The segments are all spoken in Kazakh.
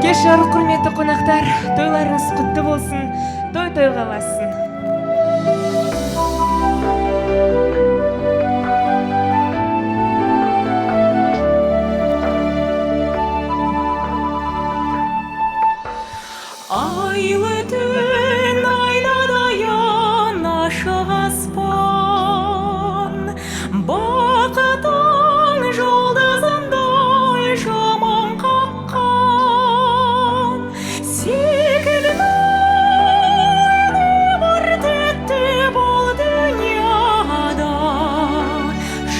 Кеш жарық құрметті қонақтар, тойларыңыз құтты болсын, той қаласын. Айлы түн айнадаyan ашық аспан, бақытың жұлдызындай жаман қаққан, секілді бір тәтті бұл дүнияда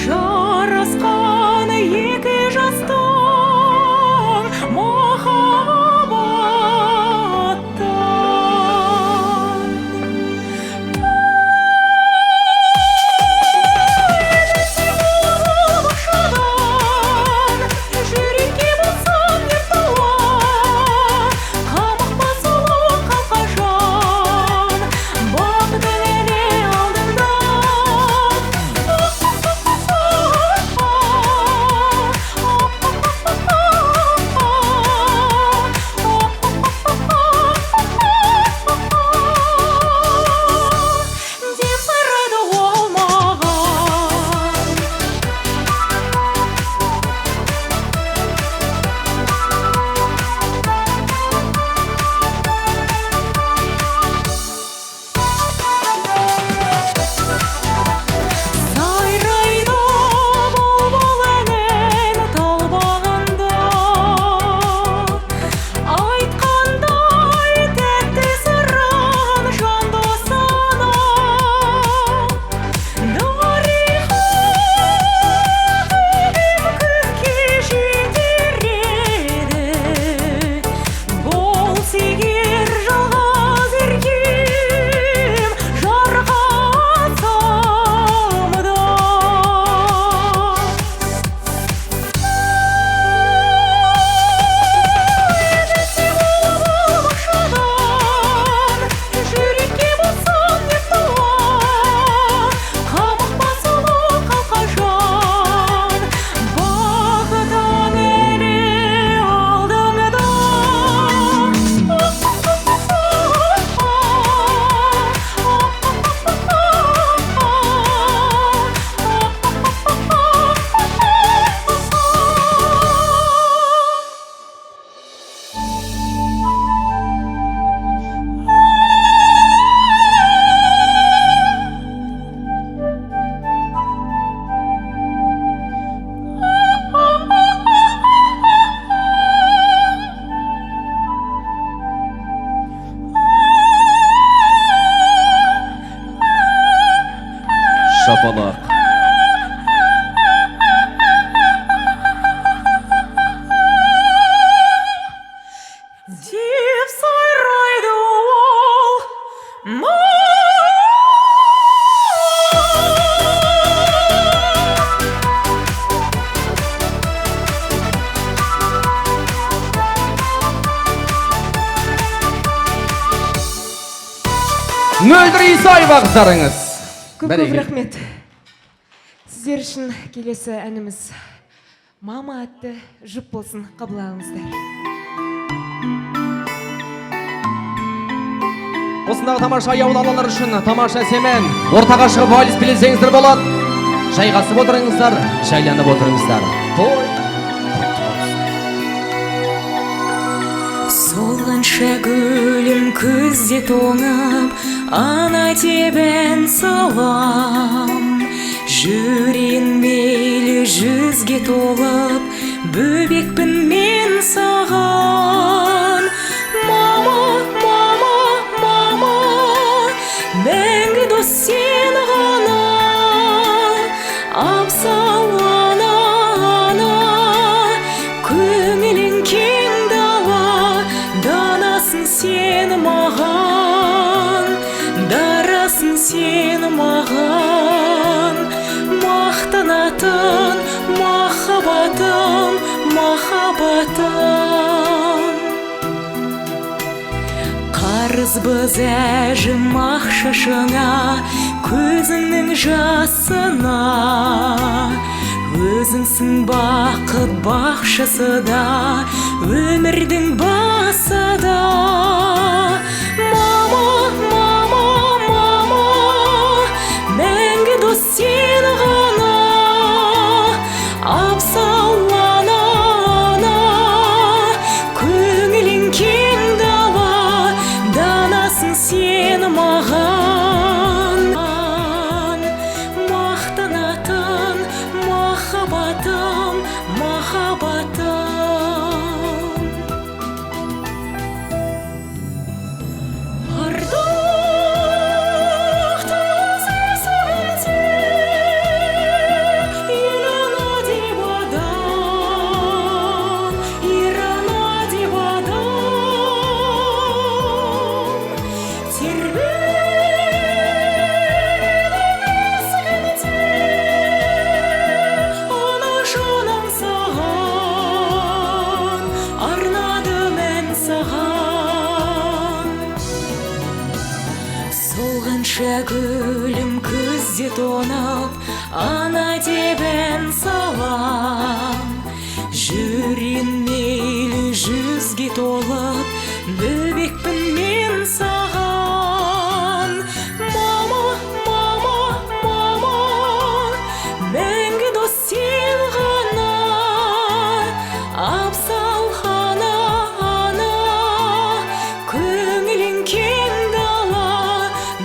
жарасқан екі жастың шапалақ. деп сайрайды ол Мөлдір Исаева қыздарыңыз. Көп рахмет. Сіздер үшін келесі әніміз «Мама» атты жұп болсын, қабыл алыңыздар. Осындағы тамаша аяулы аналар үшін тамаша әсемен ортаға шығып вальс билесеңіздер болады. Жайғасып отырыңыздар, жайланып отырыңыздар. Той солғанша гүлім күзде тоңып, ана тебен салам, жүрейін мейлі жүзге толып, бөбекпін мен саған. Мама, мама, мама, мәңгі дос сен ғана, абзал ана, ана, көңілің кең дала, данасын сен маған, дарасын сен маған, мақтанатын махаббатым, махаббатым. Қарызбыз әжім ақшашыңа, көзіңнің жасына, өзіңсің бақыт бақшасы да, өмірдің саған. Солғанша гүлім күзде тонып, ана деп ән салам. Жүрен мейлі жүзге толып, бөбекпін мен саған. Мама, мама, мама, мәңгі дос сен ғана. Абзал ана, ана, көңілің кең дала.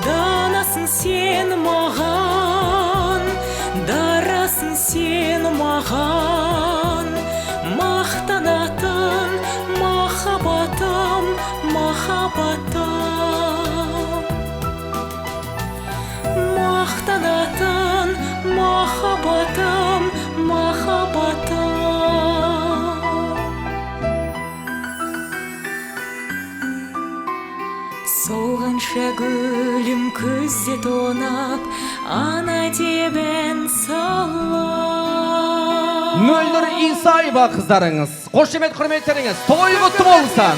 Данасың сен маған, дарасың сен маған. Мақтанатын махаббатым, махаббатым. Мақтанатын махаббатым, махаббатым. Солғанша гүлім күзде тонып, ана деп ән салам. Мөлдір Исаева қыздарыңыз, қошемет құрметтеріңіз той құтты болсын.